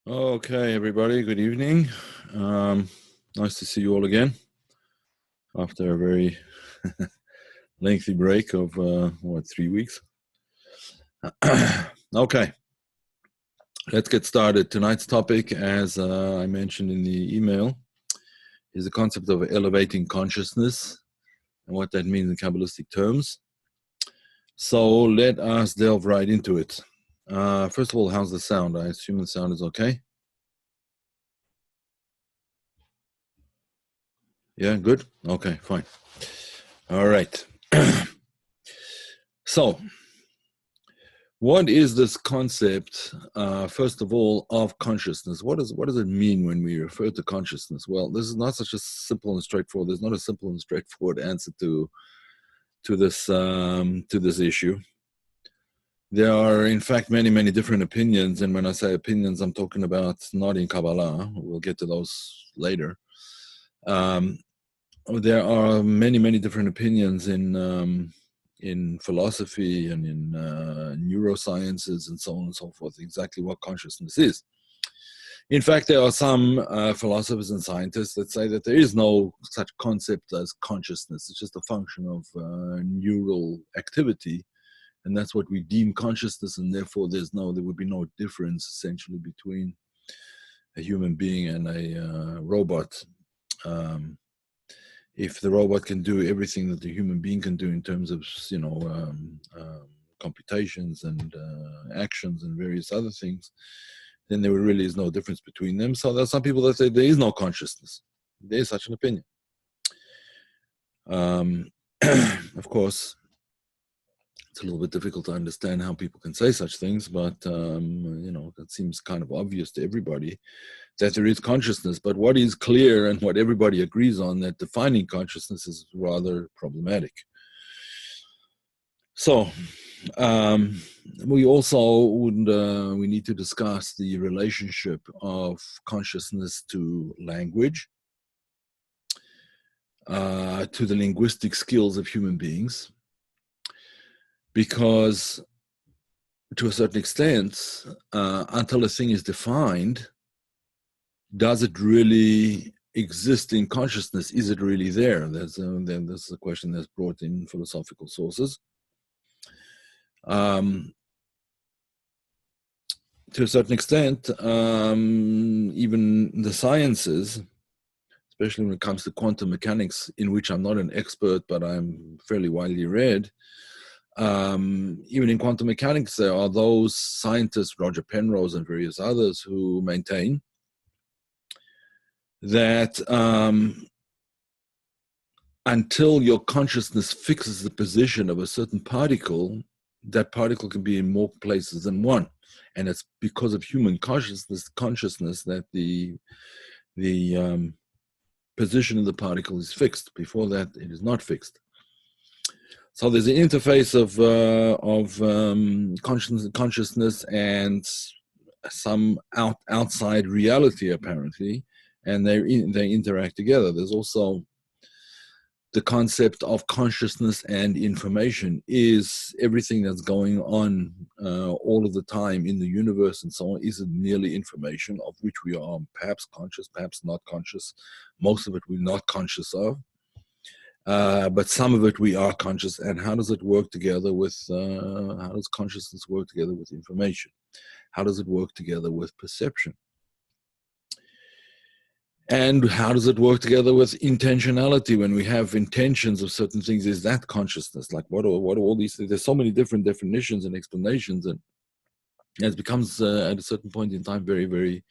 Okay, everybody, good evening. Nice to see you all again after a very lengthy break of, 3 weeks? Okay, let's get started. Tonight's topic, as I mentioned in the email, is the concept of elevating consciousness and what that means in Kabbalistic terms. So let us delve right into it. First of all, how's the sound? I assume the sound is okay? Yeah, good? Okay, fine. All right. So, what is this concept, first of all, of consciousness? What does it mean when we refer to consciousness? Well, this is not such a simple and straightforward. There's not a simple and straightforward answer to this issue. There are, in fact, many different opinions, and when I say opinions, I'm talking about not in Kabbalah. We'll get to those later. There are many different opinions in philosophy and in neurosciences and so on and so forth, exactly what consciousness is. In fact, there are some philosophers and scientists that say that there is no such concept as consciousness. It's just a function of neural activity, and that's what we deem consciousness, and therefore there would be no difference essentially between a human being and a robot. If the robot can do everything that the human being can do in terms of, computations and actions and various other things, then there really is no difference between them. So there are some people that say there is no consciousness. There is such an opinion. Of course, it's a little bit difficult to understand how people can say such things, but it seems kind of obvious to everybody that there is consciousness. But what is clear and what everybody agrees on, that defining consciousness is rather problematic. So we also we need to discuss the relationship of consciousness to language, to the linguistic skills of human beings, because to a certain extent, until a thing is defined, does it really exist in consciousness? Is it really there? There's a question that's brought in philosophical sources. To a certain extent, even the sciences, especially when it comes to quantum mechanics, in which I'm not an expert, but I'm fairly widely read, even in quantum mechanics, there are those scientists, Roger Penrose and various others, who maintain that until your consciousness fixes the position of a certain particle, that particle can be in more places than one. And it's because of human consciousness that the position of the particle is fixed. Before that, it is not fixed. So there's an interface of consciousness and some outside reality, apparently, and they interact together. There's also the concept of consciousness and information. Is everything that's going on all of the time in the universe and so on, is it merely information of which we are perhaps conscious, perhaps not conscious? Most of it we're not conscious of. But some of it we are conscious. And how does it work together with, how does consciousness work together with information? How does it work together with perception? And how does it work together with intentionality? When we have intentions of certain things, is that consciousness? Like what are all these things? There's so many different definitions and explanations, and it becomes at a certain point in time very, very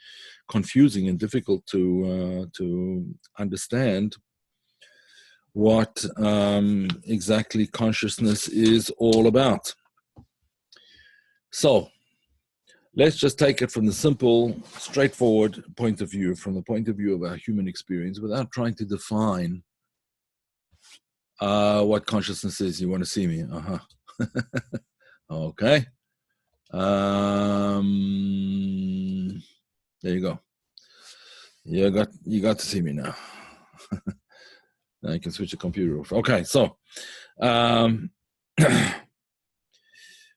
confusing and difficult to understand what exactly consciousness is all about. So let's just take it from the simple, straightforward point of view, from the point of view of our human experience, without trying to define what consciousness is. You want to see me? Okay. There you go. You got to see me now. Now you can switch the computer off. Okay, so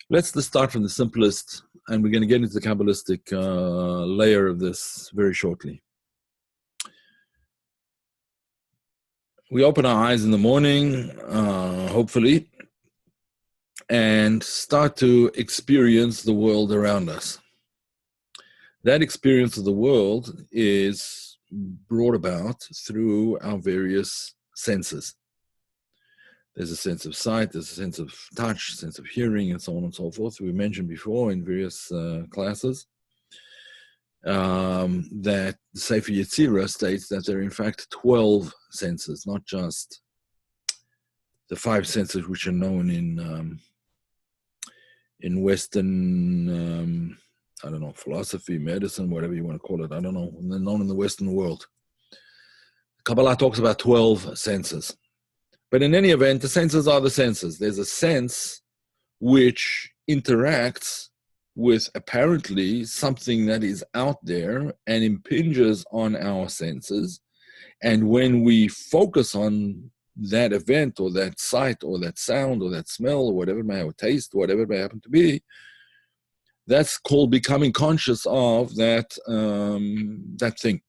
Let's just start from the simplest, and we're going to get into the Kabbalistic layer of this very shortly. We open our eyes in the morning, hopefully, and start to experience the world around us. That experience of the world is brought about through our various senses. There's a sense of sight, there's a sense of touch, sense of hearing, and so on and so forth. We mentioned before in various classes that the Sefer Yetzirah states that there are in fact 12 senses, not just the 5 senses which are known in Western, I don't know, philosophy, medicine, whatever you want to call it. I don't know, they're known in the Western world. Kabbalah talks about 12 senses. But in any event, the senses are the senses. There's a sense which interacts with apparently something that is out there and impinges on our senses. And when we focus on that event or that sight or that sound or that smell or whatever it may have, taste, whatever it may happen to be, that's called becoming conscious of that thing.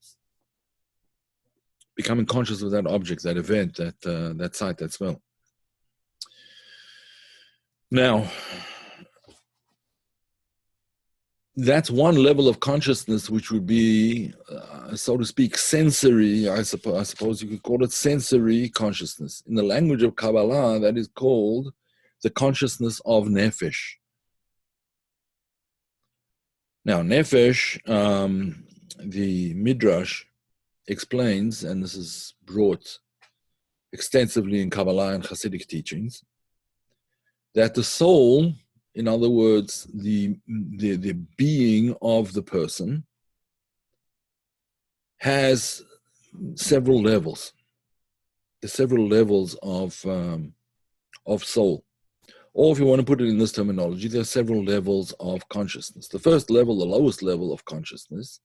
Becoming conscious of that object, that event, that sight, that smell. Now, that's one level of consciousness which would be, so to speak, sensory. I suppose you could call it sensory consciousness. In the language of Kabbalah, that is called the consciousness of nefesh. Now, nefesh, the Midrash explains, and this is brought extensively in Kabbalah and Hasidic teachings, that the soul, in other words, the being of the person, has several levels. There's several levels of soul. Or if you want to put it in this terminology, there are several levels of consciousness. The first level, the lowest level of consciousness,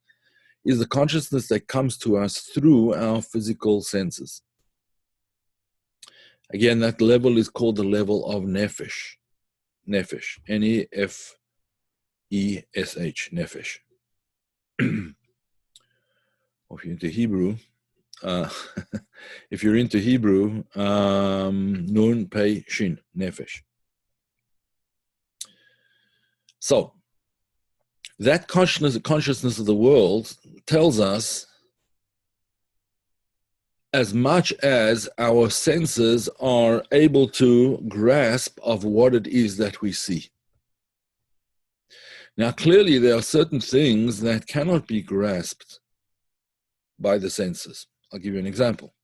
is the consciousness that comes to us through our physical senses. Again, that level is called the level of nefesh. Nefesh. Nefesh. Nefesh. Or if you're into Hebrew, Nun Pei Shin, Nefesh. So, that consciousness of the world tells us as much as our senses are able to grasp of what it is that we see. Now, clearly, there are certain things that cannot be grasped by the senses. I'll give you an example.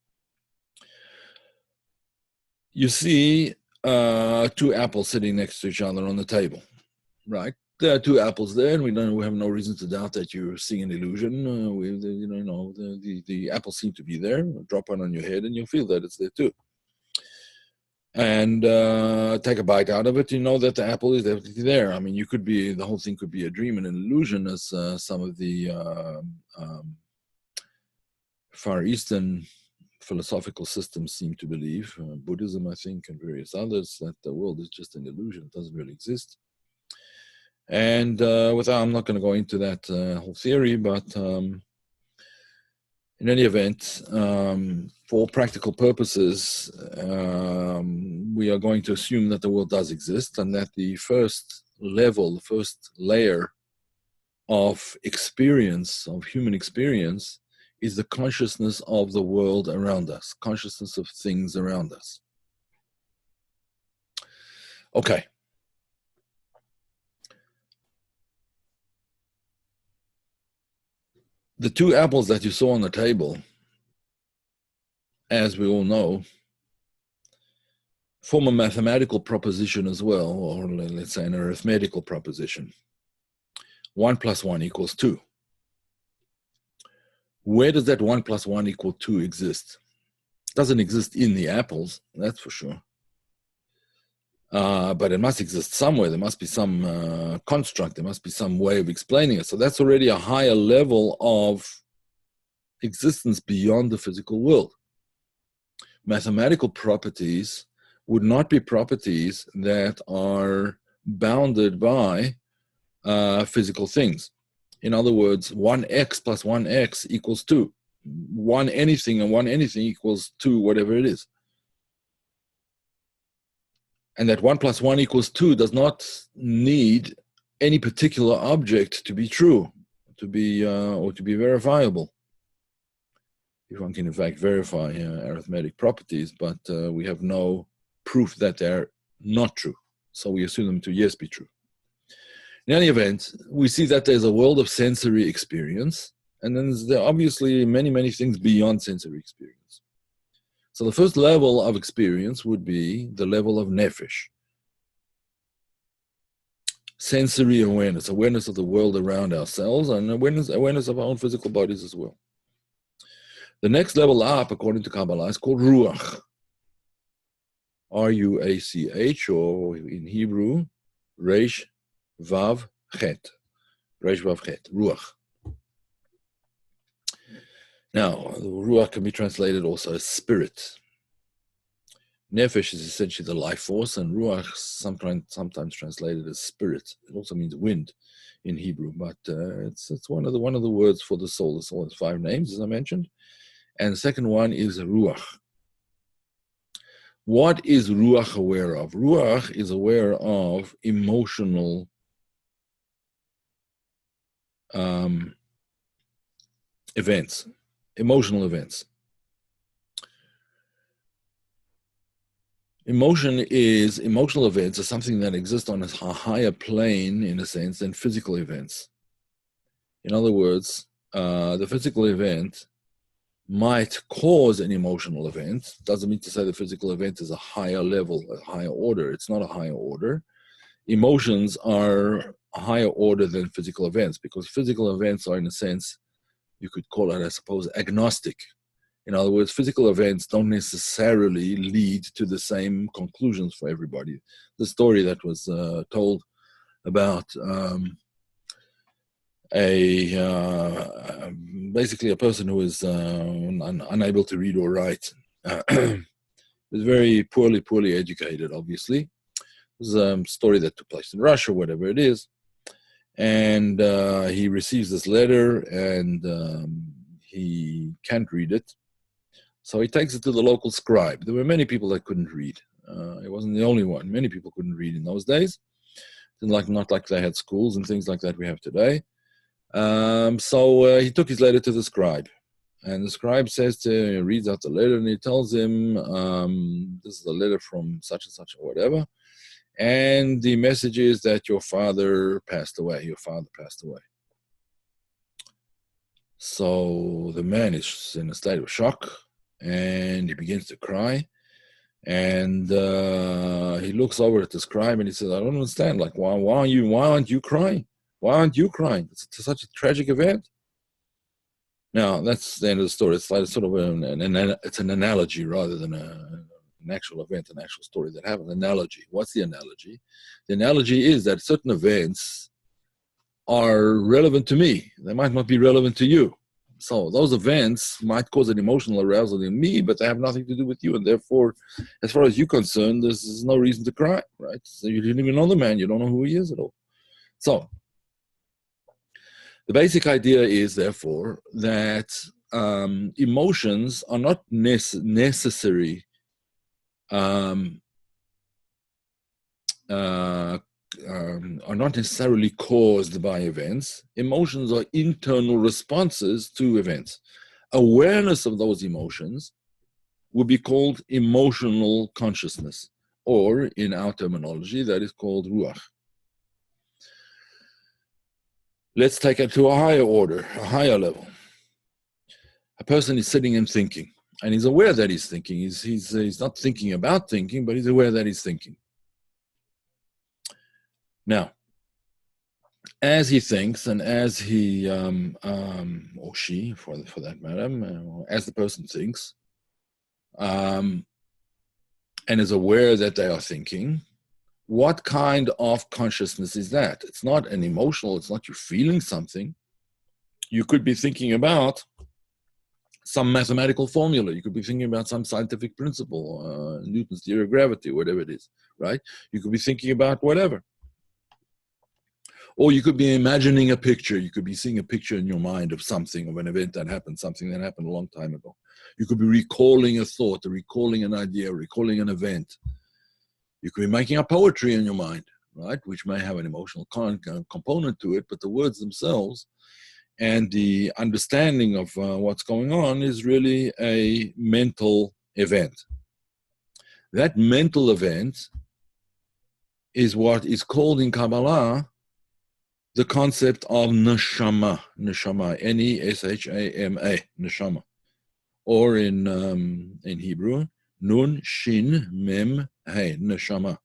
You see 2 apples sitting next to each other on the table, right? There are 2 apples there, and we have no reason to doubt that you're seeing an illusion. The apples seem to be there. Drop one on your head, and you'll feel that it's there too. And take a bite out of it, you know that the apple is definitely there. I mean, the whole thing could be a dream and an illusion, as some of the Far Eastern philosophical systems seem to believe. Buddhism, I think, and various others, that the world is just an illusion. It doesn't really exist. And I'm not going to go into that whole theory, but in any event, for practical purposes, we are going to assume that the world does exist, and that the first level, the first layer of experience, of human experience, is the consciousness of the world around us, consciousness of things around us. Okay. The 2 apples that you saw on the table, as we all know, form a mathematical proposition as well, or let's say an arithmetical proposition. 1 + 1 = 2. Where does that 1 + 1 = 2 exist? It doesn't exist in the apples, that's for sure. But it must exist somewhere. There must be some construct. There must be some way of explaining it. So that's already a higher level of existence beyond the physical world. Mathematical properties would not be properties that are bounded by physical things. In other words, 1x plus 1x equals 2. 1 anything and 1 anything equals 2, whatever it is. And that 1 plus 1 equals 2 does not need any particular object to be true, to be or to be verifiable. If one can in fact verify arithmetic properties, but we have no proof that they're not true. So we assume them to, yes, be true. In any event, we see that there's a world of sensory experience, and then there are obviously many, many things beyond sensory experience. So the first level of experience would be the level of nefesh. Sensory awareness, awareness of the world around ourselves, and awareness of our own physical bodies as well. The next level up, according to Kabbalah, is called ruach. R-U-A-C-H, or in Hebrew, Reish Vav Chet. Reish Vav Chet, ruach. Now, the ruach can be translated also as spirit. Nefesh is essentially the life force, and ruach sometimes translated as spirit. It also means wind in Hebrew, but it's one of the words for the soul. The soul has 5 names, as I mentioned, and the second one is ruach. What is ruach aware of? Ruach is aware of emotional events, emotional events. Emotional events are something that exists on a higher plane, in a sense, than physical events. In other words, the physical event might cause an emotional event. Doesn't mean to say the physical event is a higher level, a higher order. It's not a higher order. Emotions are a higher order than physical events, because physical events are, in a sense, you could call it, I suppose, agnostic. In other words, physical events don't necessarily lead to the same conclusions for everybody. The story that was told about basically a person who was unable to read or write, was very poorly educated, obviously. It was a story that took place in Russia, whatever it is. And he receives this letter, and he can't read it. So he takes it to the local scribe. There were many people that couldn't read. He wasn't the only one. Many people couldn't read in those days. Not like they had schools and things like that we have today. So he took his letter to the scribe. And the scribe reads out the letter, and he tells him, this is a letter from such and such or whatever. And the message is that your father passed away. Your father passed away. So the man is in a state of shock, and he begins to cry. And he looks over at the scribe, and he says, I don't understand. Like, why aren't you crying? Why aren't you crying? It's such a tragic event. Now, that's the end of the story. It's like sort of it's an analogy rather than an actual event, an actual story that happened. Analogy. What's the analogy? The analogy is that certain events are relevant to me. They might not be relevant to you. So those events might cause an emotional arousal in me, but they have nothing to do with you. And therefore, as far as you're concerned, there's no reason to cry, right? So you didn't even know the man. You don't know who he is at all. So the basic idea is, therefore, that emotions are not necessary are not necessarily caused by events. Emotions are internal responses to events. Awareness of those emotions would be called emotional consciousness, or in our terminology, that is called ruach. Let's take it to a higher order, a higher level. A person is sitting and thinking, and he's aware that he's thinking. He's not thinking about thinking, but he's aware that he's thinking. Now, as he thinks, and as he, or she, for that matter, as the person thinks, and is aware that they are thinking, what kind of consciousness is that? It's not an emotional, it's not you feeling something. You could be thinking about some mathematical formula. You could be thinking about some scientific principle, Newton's theory of gravity, whatever it is, right? You could be thinking about whatever. Or you could be imagining a picture. You could be seeing a picture in your mind of something, of an event that happened, something that happened a long time ago. You could be recalling a thought, or recalling an idea, or recalling an event. You could be making up poetry in your mind, right, which may have an emotional component to it, but the words themselves and the understanding of what's going on is really a mental event. That mental event is what is called in Kabbalah the concept of Neshama, Neshama, Neshama, or in Hebrew, Nun Shin Mem Hey, Neshama.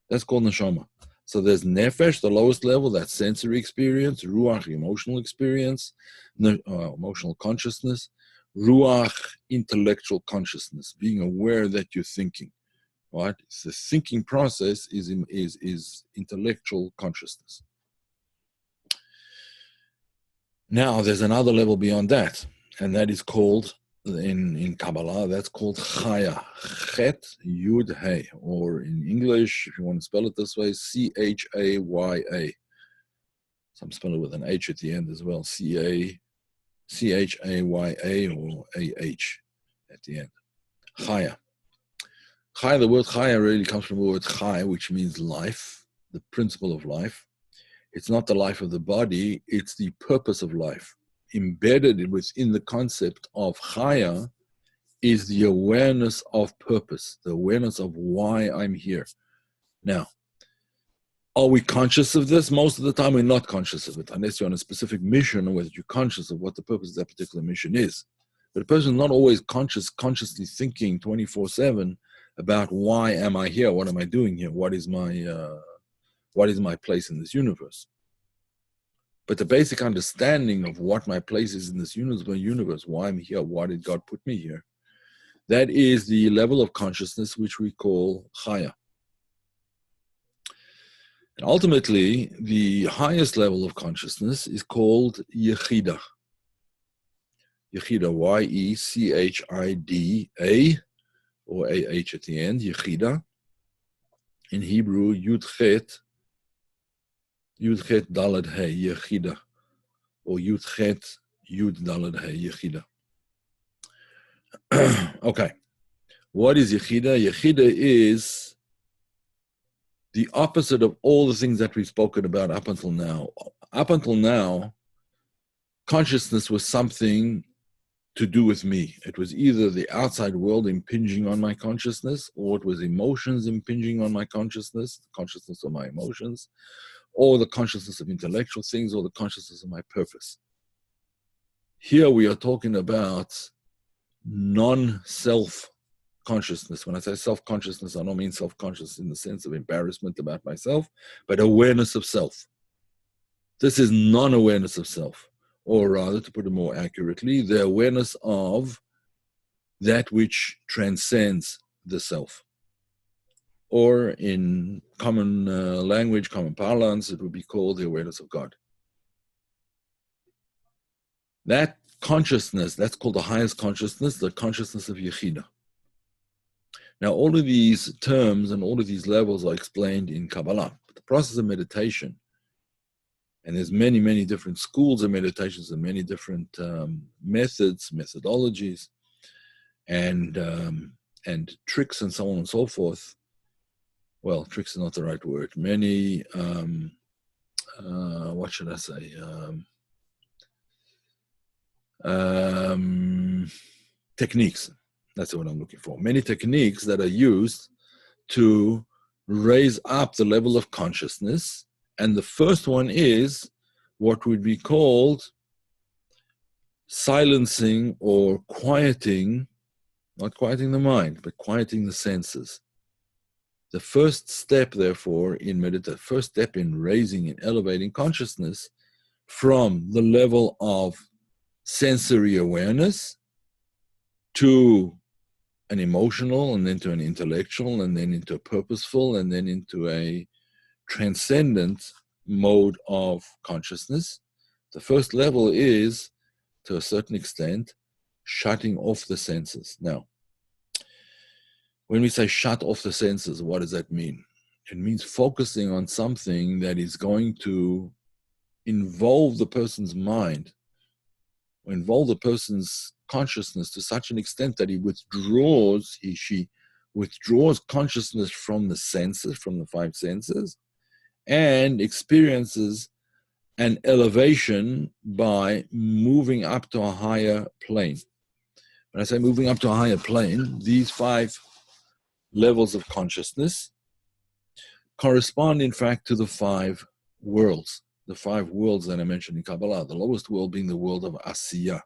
That's called Neshama. So there's Nefesh, the lowest level, that's sensory experience, Ruach, emotional experience, emotional consciousness, Ruach, intellectual consciousness, being aware that you're thinking. Right? The thinking process is intellectual consciousness. Now, there's another level beyond that, and that is called, in Kabbalah, that's called Chaya, Chet Yud Hey, or in English, if you want to spell it this way, Chaya. Some spell it with an H at the end as well, Chaya or AH at the end. Chaya. Chaya, the word Chaya really comes from the word Chai, which means life, the principle of life. It's not the life of the body, it's the purpose of life. Embedded within the concept of Chaya is the awareness of purpose, the awareness of why I'm here. Now, are we conscious of this? Most of the time we're not conscious of it, unless you're on a specific mission or whether you're conscious of what the purpose of that particular mission is. But a person is not always consciously thinking 24/7 about why am I here? What am I doing here? What is my place in this universe? But the basic understanding of what my place is in this universe, why I'm here, why did God put me here, that is the level of consciousness which we call Chaya. And ultimately, the highest level of consciousness is called Yechida. Yechida, Yechida, or AH at the end, Yechida. In Hebrew, Yud-Chet Dalad Hey, Yechida, or Yud-Chet Yud Dalad Hey, Yechida. Okay, what is Yechida? Yechida is the opposite of all the things that we've spoken about up until now. Up until now, consciousness was something to do with me. It was either the outside world impinging on my consciousness, or it was emotions impinging on my consciousness, the consciousness of my emotions, or the consciousness of intellectual things, or the consciousness of my purpose. Here we are talking about non-self consciousness. When I say self-consciousness, I don't mean self-conscious in the sense of embarrassment about myself, but awareness of self. This is non-awareness of self, or rather, to put it more accurately, the awareness of that which transcends the self. Or in common language, common parlance, it would be called the awareness of God. That consciousness, that's called the highest consciousness, the consciousness of Yechida. Now, all of these terms and all of these levels are explained in Kabbalah. But the process of meditation, and there's many, many different schools of meditations and many different methods, methodologies, and tricks and so on and so forth. Well, tricks is not the right word. Many, what should I say? Techniques. That's what I'm looking for. Many techniques that are used to raise up the level of consciousness. And the first one is what would be called silencing or quieting, not quieting the mind, but quieting the senses. The first step, therefore, in meditation, first step in raising and elevating consciousness from the level of sensory awareness to an emotional, and then to an intellectual, and then into a purposeful, and then into a transcendent mode of consciousness. The first level is, to a certain extent, shutting off the senses. Now, when we say shut off the senses, what does that mean? It means focusing on something that is going to involve the person's mind, or involve the person's consciousness to such an extent that she withdraws consciousness from the senses, from the five senses, and experiences an elevation by moving up to a higher plane. When I say moving up to a higher plane, these 5 levels of consciousness correspond, in fact, to the 5 worlds. The 5 worlds that I mentioned in Kabbalah, the lowest world being the world of Asiya,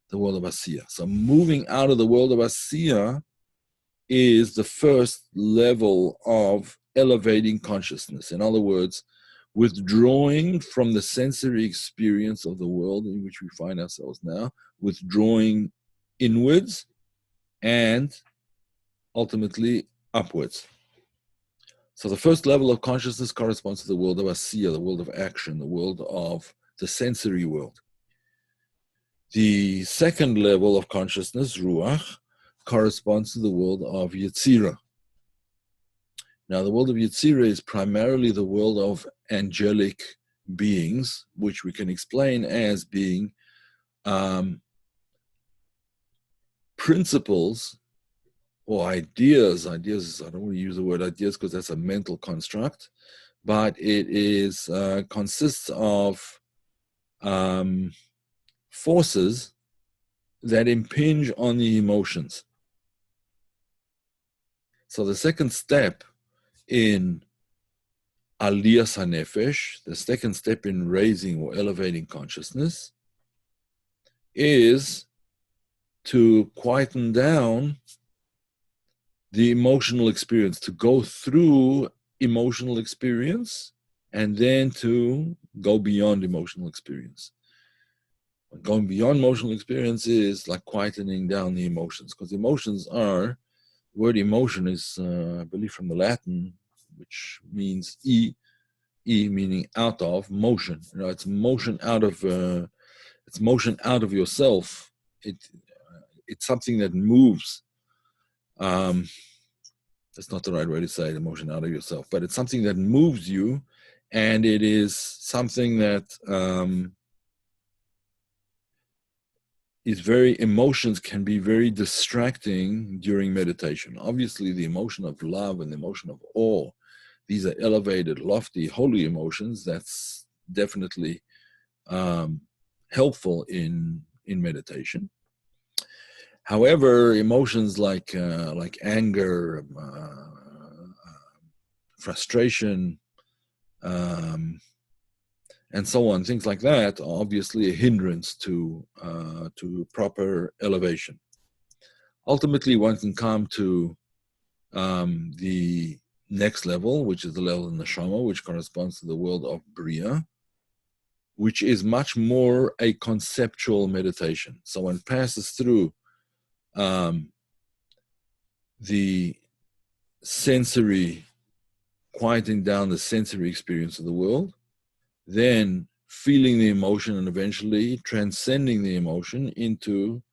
the world of Asiya. So moving out of the world of Asiya is the first level of elevating consciousness. In other words, withdrawing from the sensory experience of the world in which we find ourselves now, withdrawing inwards and ultimately upwards. So the first level of consciousness corresponds to the world of Asiya, the world of action, the world of the sensory world. The second level of consciousness, Ruach, corresponds to the world of Yetzirah. Now, the world of Yetzirah is primarily the world of angelic beings, which we can explain as being principles or ideas. Ideas, I don't want to use the word ideas because that's a mental construct, but it is consists of forces that impinge on the emotions. So the second step in Aliyas HaNefesh, the second step in raising or elevating consciousness, is to quieten down the emotional experience, to go through emotional experience and then to go beyond emotional experience. Going beyond emotional experience is like quietening down the emotions, because emotions are, the word emotion is, I believe, from the Latin, which means meaning out of, motion. You know, it's motion out of yourself. It's something that moves. That's not the right way to say it, emotion out of yourself, but it's something that moves you, and it is something that emotions can be very distracting during meditation. Obviously, the emotion of love and the emotion of awe, these are elevated, lofty, holy emotions. That's definitely helpful in meditation. However, emotions like anger, frustration, and so on, things like that, are obviously a hindrance to proper elevation. Ultimately, one can come to the next level, which is the level of Neshama, which corresponds to the world of Bria, which is much more a conceptual meditation. So one passes through the sensory, quieting down the sensory experience of the world, then feeling the emotion and eventually transcending the emotion into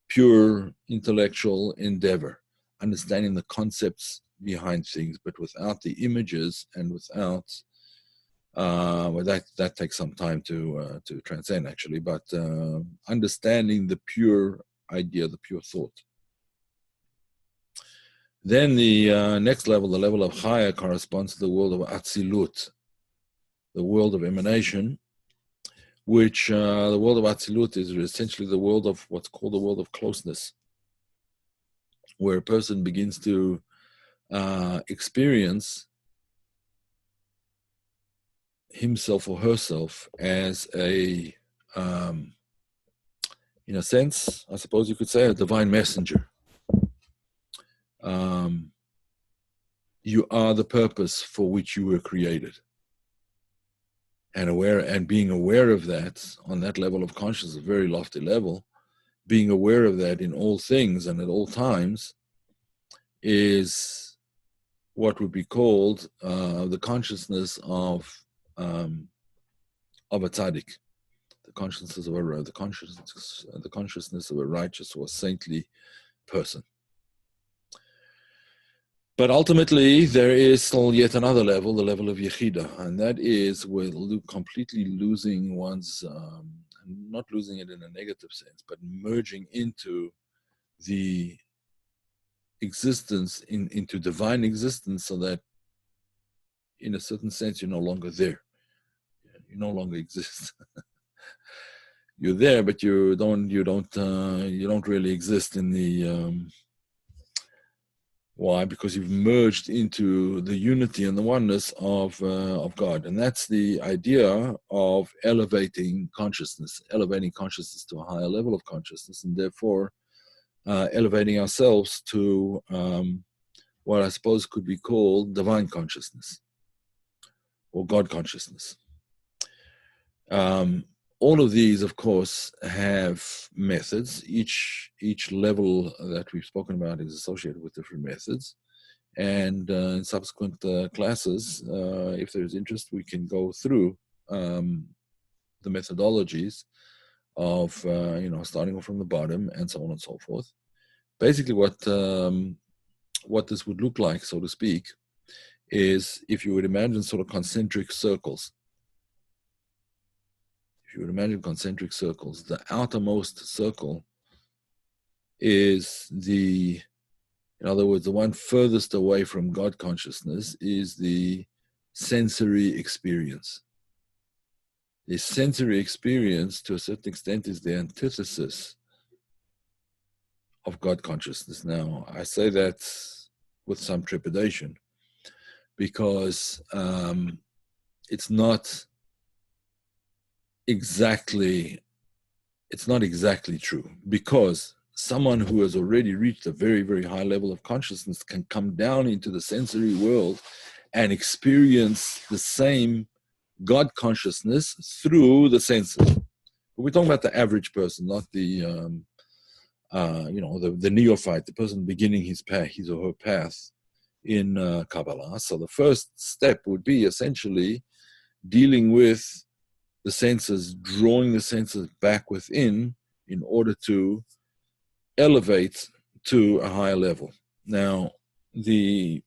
pure intellectual endeavor, understanding the concepts behind things, but without the images and without, that takes some time to transcend actually, but understanding the pure idea, the pure thought. Then the next level, the level of Chaya, corresponds to the world of Atzilut, the world of emanation, which the world of Atzilut is essentially the world of what's called the world of closeness, where a person begins to experience himself or herself as a, in a sense, I suppose you could say, a divine messenger. You are the purpose for which you were created. And being aware of that on that level of consciousness, a very lofty level, being aware of that in all things and at all times is what would be called the consciousness of a tzaddik, the consciousness of a righteous or saintly person. But ultimately, there is still yet another level, the level of Yechida, and that is with completely losing one's, not losing it in a negative sense, but merging into the existence, into divine existence, so that in a certain sense you're no longer there. You no longer exist. You're there, but you don't really exist in the why? Because you've merged into the unity and the oneness of God, and that's the idea of elevating consciousness to a higher level of consciousness, and therefore elevating ourselves to what I suppose could be called divine consciousness or God consciousness. All of these, of course, have methods. Each level that we've spoken about is associated with different methods. And in subsequent classes, if there's interest, we can go through the methodologies of, starting from the bottom and so on and so forth. Basically, what this would look like, so to speak, is if you would imagine sort of concentric circles. You would imagine concentric circles. The outermost circle is in other words, the one furthest away from God consciousness is the sensory experience. The sensory experience, to a certain extent, is the antithesis of God consciousness. Now, I say that with some trepidation because it's not exactly true, because someone who has already reached a very, very high level of consciousness can come down into the sensory world and experience the same God consciousness through the senses. But we're talking about the average person, not the the neophyte, the person beginning his or her path in Kabbalah. So the first step would be essentially dealing with the senses, drawing the senses back within in order to elevate to a higher level. Now, the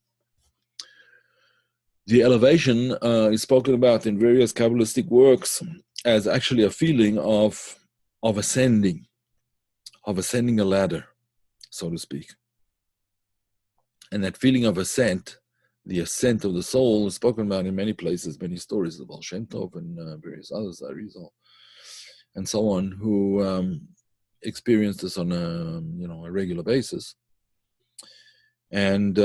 elevation is spoken about in various Kabbalistic works as actually a feeling of ascending a ladder, so to speak. And that feeling of ascent, the ascent of the soul, is spoken about in many places, many stories, the Baal Shem Tov and various others, Arizal, and so on, who experience this on a regular basis. And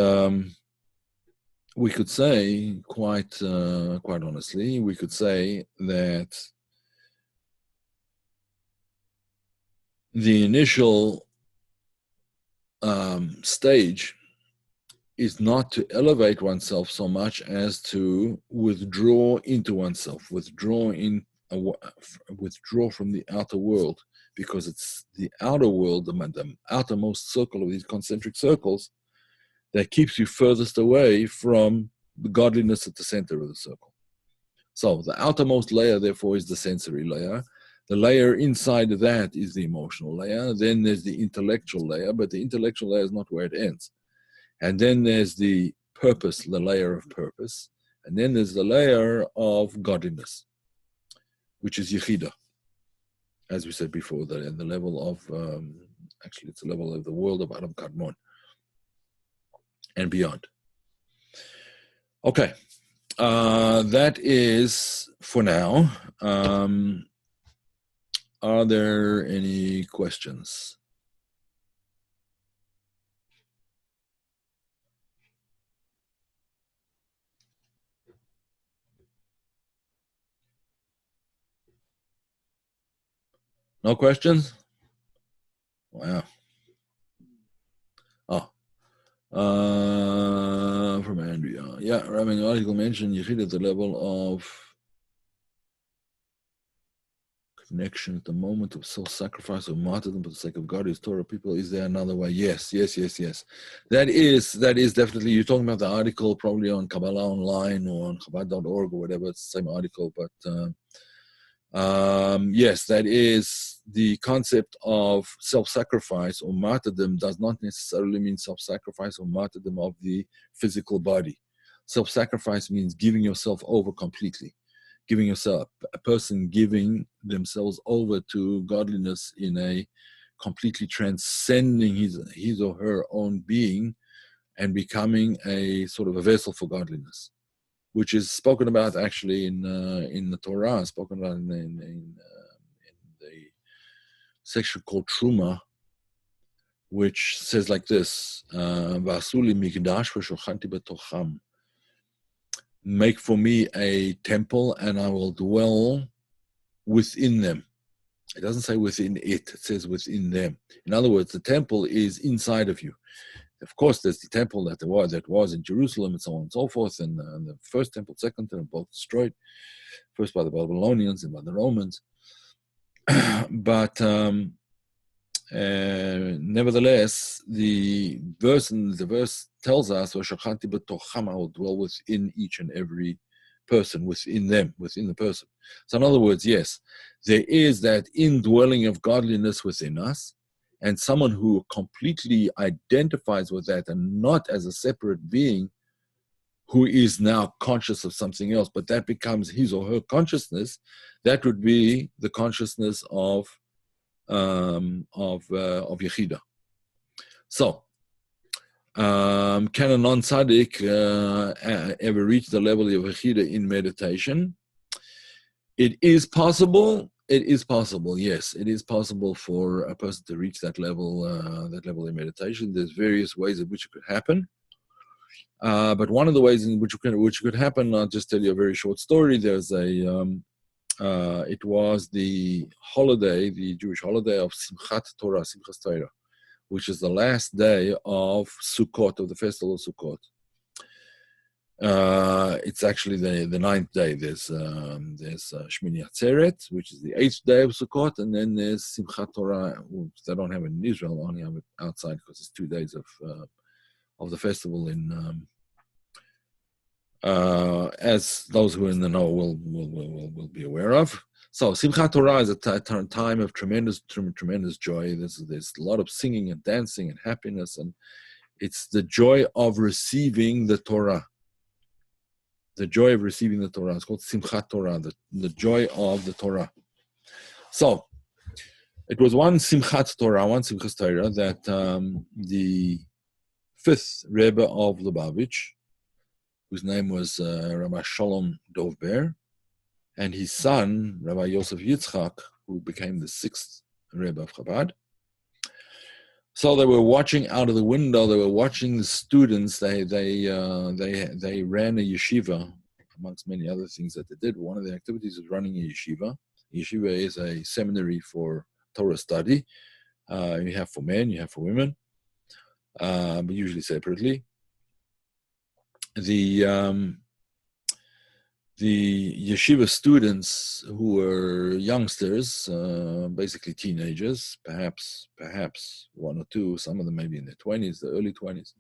we could say, quite honestly, we could say that the initial stage is not to elevate oneself so much as to withdraw into oneself, withdraw from the outer world, because it's the outer world, the outermost circle of these concentric circles, that keeps you furthest away from the godliness at the center of the circle. So the outermost layer, therefore, is the sensory layer. The layer inside of that is the emotional layer. Then there's the intellectual layer, but the intellectual layer is not where it ends. And then there's the purpose, the layer of purpose. And then there's the layer of godliness, which is Yechida, as we said before, the level of, actually it's the level of the world of Adam Kadmon and beyond. Okay, that is for now. Are there any questions? No questions? Wow. From Andrea. Yeah, Rabbi, the article mentioned Yechid at the level of connection at the moment of self-sacrifice or martyrdom for the sake of God, His Torah people. Is there another way? Yes. That is definitely, you're talking about the article probably on Kabbalah Online or on Chabad.org or whatever. It's the same article, but Yes, that is the concept of self-sacrifice or martyrdom does not necessarily mean self-sacrifice or martyrdom of the physical body. Self-sacrifice means giving yourself over completely, giving yourself, a person giving themselves over to godliness in a completely transcending his or her own being and becoming a sort of a vessel for godliness, which is spoken about actually in the Torah, spoken about in the section called Truma, which says like this: "V'asuli mikdash v'shochanti betocham." Make for me a temple, and I will dwell within them. It doesn't say within it; it says within them. In other words, the temple is inside of you. Of course, there's the temple that was in Jerusalem, and so on and so forth, and the first temple, second temple, both destroyed, first by the Babylonians and by the Romans. But nevertheless, the verse tells us, "V'shachanti b'tocham," I will dwell within each and every person, within them, within the person. So, in other words, yes, there is that indwelling of godliness within us. And someone who completely identifies with that and not as a separate being who is now conscious of something else, but that becomes his or her consciousness, that would be the consciousness of Yechida. So, can a non-tzaddik ever reach the level of Yechida in meditation? It is possible. It is possible, yes. It is possible for a person to reach that level in meditation. There's various ways in which it could happen. But one of the ways in which it could happen, I'll just tell you a very short story. There's it was the holiday, the Jewish holiday of Simchat Torah, Simchas Torah, which is the last day of Sukkot, of the festival of Sukkot. It's actually the ninth day. There's Shmini Atzeret, which is the 8th day of Sukkot, and then there's Simchat Torah. They don't have it in Israel; they only have it outside because it's 2 days of the festival. As those who are in the know will be aware of. So Simchat Torah is a time of tremendous joy. There's a lot of singing and dancing and happiness, and it's the joy of receiving the Torah. The joy of receiving the Torah. It's called Simchat Torah, the joy of the Torah. So, it was one Simchat Torah, one Simchas Torah, that the 5th Rebbe of Lubavitch, whose name was Rabbi Shalom Dovber, and his son, Rabbi Yosef Yitzchak, who became the 6th Rebbe of Chabad. So they were watching out of the window. They were watching the students. They ran a yeshiva, amongst many other things that they did. One of the activities was running a yeshiva. Yeshiva is a seminary for Torah study. You have for men, you have for women, but usually separately. The yeshiva students, who were youngsters, basically teenagers, perhaps one or two, some of them maybe in their 20s, the early 20s.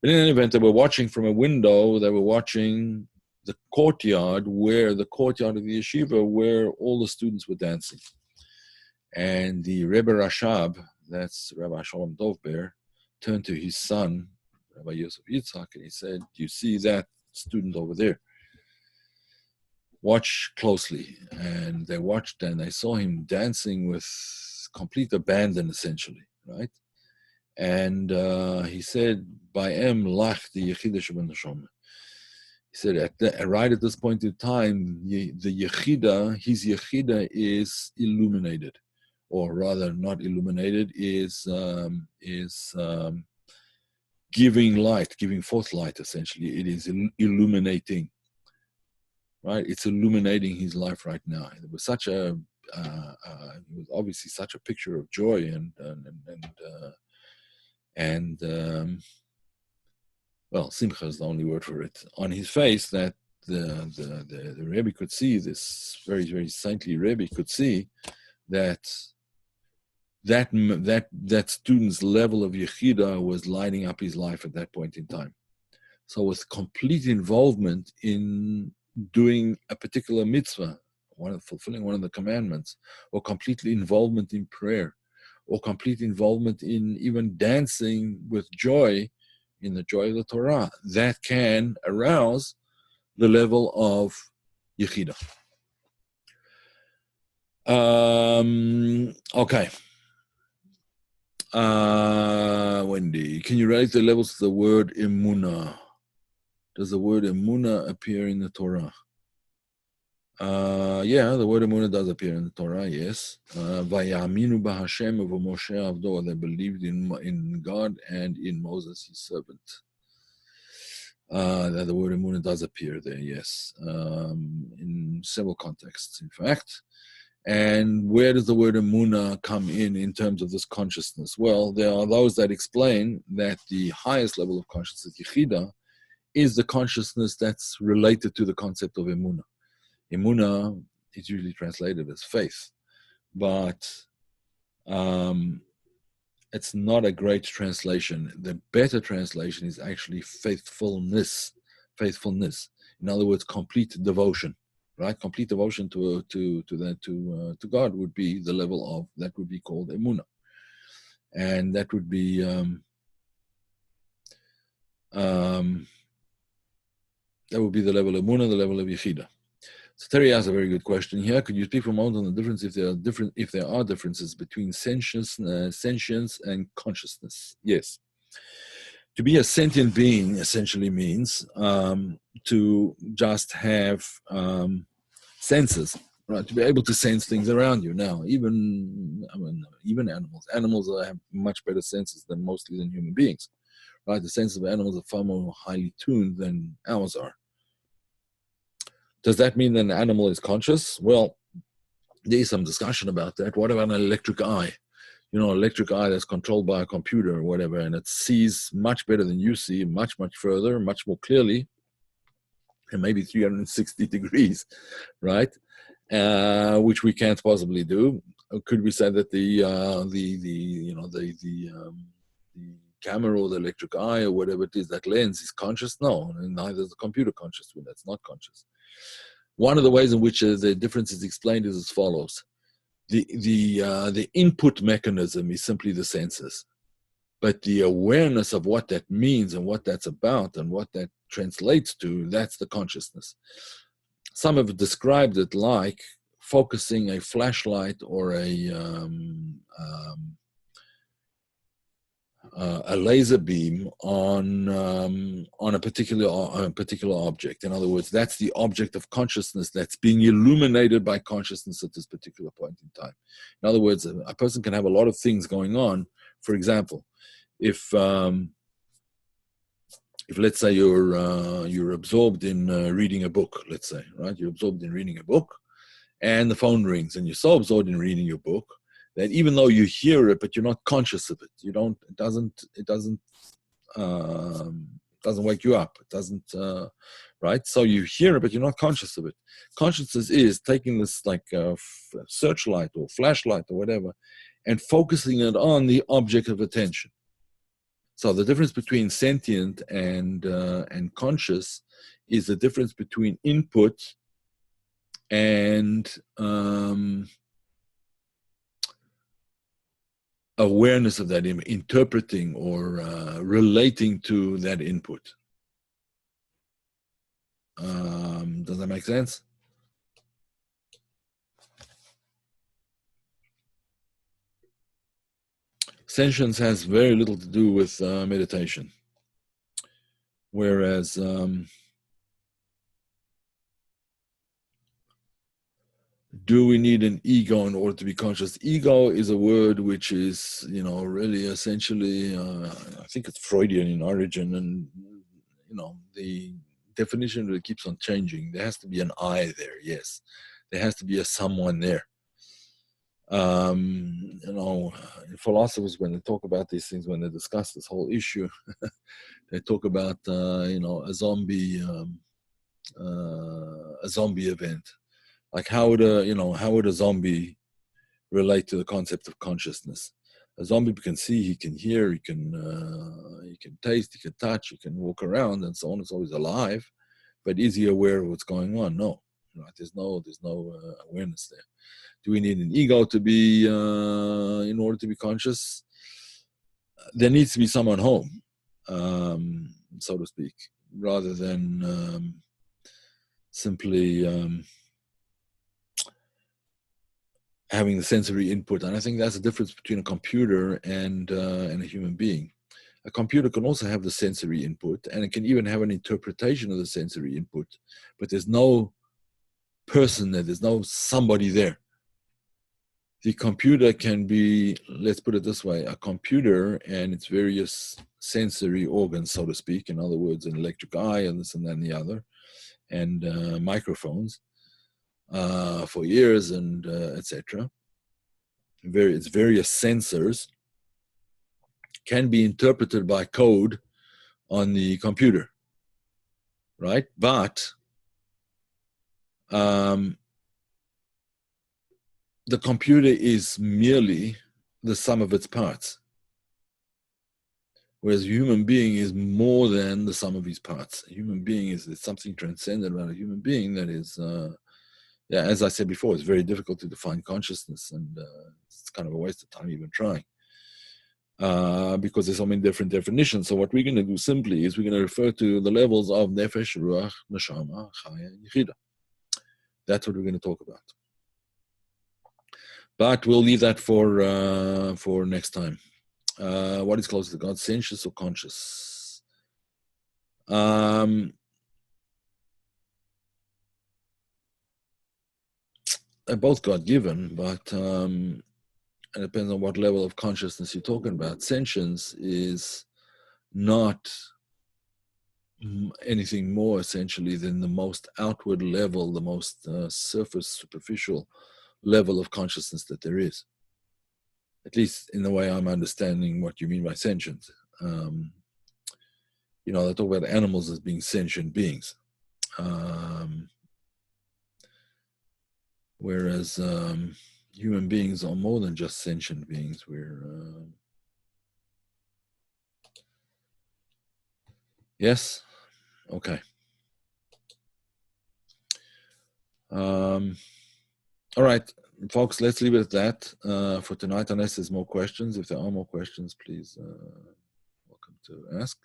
But in any event, they were watching from a window. They were watching the courtyard of the yeshiva, where all the students were dancing. And the Rebbe Rashab, that's Rabbi Shalom Dovber, turned to his son, Rabbi Yosef Yitzchak, and he said, "Do you see that student over there? Watch closely." And they watched, and they saw him dancing with complete abandon, essentially, right? And he said, "Ba'em lach the Yechida sheben Neshama." He said, right at this point in time, the Yechida, his Yechida is illuminated, or rather, not illuminated, is giving light, giving forth light. Essentially, it is illuminating. Right, it's illuminating his life right now. It was such a, it was obviously such a picture of joy and well, simcha is the only word for it, on his face, that the Rebbe could see, this very, very saintly Rebbe could see that student's level of Yechida was lighting up his life at that point in time. So with complete involvement in doing a particular mitzvah, fulfilling one of the commandments, or complete involvement in prayer, or complete involvement in even dancing with joy, in the joy of the Torah, that can arouse the level of Yechida. Okay. Wendy, can you relate the levels to the word Emunah? Does the word Emunah appear in the Torah? Yeah, the word Emunah does appear in the Torah, yes. Vayaminu b'Hashem v'Moshe avdo. They believed in God and in Moses, his servant. That the word Emunah does appear there, yes. In several contexts, in fact. And where does the word Emunah come in terms of this consciousness? Well, there are those that explain that the highest level of consciousness, Yechida, is the consciousness that's related to the concept of Emunah. Emunah is usually translated as faith, but it's not a great translation. The better translation is actually faithfulness. Faithfulness. In other words, complete devotion. Right, complete devotion to God would be the level of, that would be called Emunah, and that would be the level of Emunah, the level of Yechida. So Terry asks a very good question here. Could you speak for a moment on the difference, if there are differences between sentience and consciousness? Yes. To be a sentient being essentially means to just have senses, right? To be able to sense things around you. Now, even animals have much better senses than human beings, right? The senses of animals are far more highly tuned than ours are. Does that mean that an animal is conscious? Well, there is some discussion about that. What about an electric eye? An electric eye that's controlled by a computer or whatever, and it sees much better than you see, much further, much more clearly, and maybe 360 degrees, right? Which we can't possibly do. Could we say that the camera or the electric eye or whatever it is, that lens, is conscious? No, and neither is the computer conscious when that's not conscious. One of the ways in which the difference is explained is as follows: the input mechanism is simply the senses, but the awareness of what that means and what that's about and what that translates to, that's the consciousness. Some have described it like focusing a flashlight or a laser beam on a particular object. In other words, that's the object of consciousness that's being illuminated by consciousness at this particular point in time. In other words, a person can have a lot of things going on. For example, if let's say you're absorbed in reading a book, let's say, right? You're absorbed in reading a book, and the phone rings, and you're so absorbed in reading your book that even though you hear it, but you're not conscious of it. It doesn't wake you up. It doesn't, right? So you hear it, but you're not conscious of it. Consciousness is taking this like a searchlight or flashlight or whatever, and focusing it on the object of attention. So the difference between sentient and conscious is the difference between input and awareness of that, interpreting or relating to that input. Does that make sense? Sentience has very little to do with meditation, whereas do we need an ego in order to be conscious? Ego is a word which is, really essentially, I think it's Freudian in origin, and, the definition really keeps on changing. There has to be an I there, yes. There has to be a someone there. Philosophers, when they talk about these things, when they discuss this whole issue, they talk about, a zombie event. Like how would a zombie relate to the concept of consciousness? A zombie can see, he can hear, he can taste, he can touch, he can walk around, and so on. It's always alive, but is he aware of what's going on? No. right? There's no awareness there. Do we need an ego to be in order to be conscious? There needs to be someone home, so to speak, rather than simply having the sensory input. And I think that's the difference between a computer and a human being. A computer can also have the sensory input, and it can even have an interpretation of the sensory input, but there's no person there, there's no somebody there. The computer can be, let's put it this way, a computer and its various sensory organs, so to speak, in other words, an electric eye and this and that and the other, and microphones for ears and etc. Its various sensors can be interpreted by code on the computer, right? But the computer is merely the sum of its parts, whereas a human being is more than the sum of his parts. A human being is something transcendent about a human being that is, as I said before, it's very difficult to define consciousness, and it's kind of a waste of time even trying, because there's so many different definitions. So what we're going to do simply is we're going to refer to the levels of nefesh, ruach, neshama, chaya, and yechida. That's what we're going to talk about. But we'll leave that for next time. What is closer to God, sensuous or conscious? They're both God-given, but it depends on what level of consciousness you're talking about. Sentience is not anything more essentially than the most outward level, the most superficial level of consciousness that there is. At least in the way I'm understanding what you mean by sentience. They talk about animals as being sentient beings. Whereas human beings are more than just sentient beings. Yes? Okay. All right, folks, let's leave it at that for tonight, unless there's more questions. If there are more questions, please welcome to ask.